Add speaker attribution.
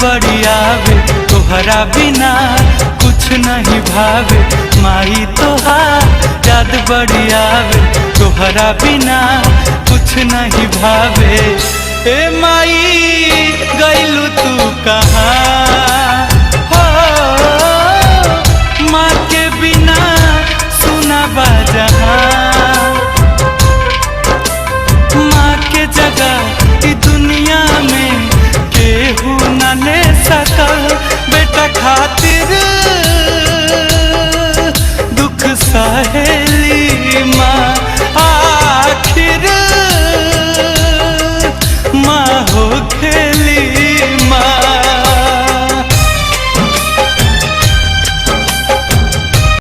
Speaker 1: बड़ी आवे तोहरा बिना कुछ नहीं भावे। माई तोहार याद बड़ी आवे तोहरा बिना कुछ नहीं भावे। ए माई गइलू तू कहाँ हो, माँ के बिना सुना बा जहाँ। माँ के जगह इस दुनिया में केहू न ले सकल। बेटा खातिर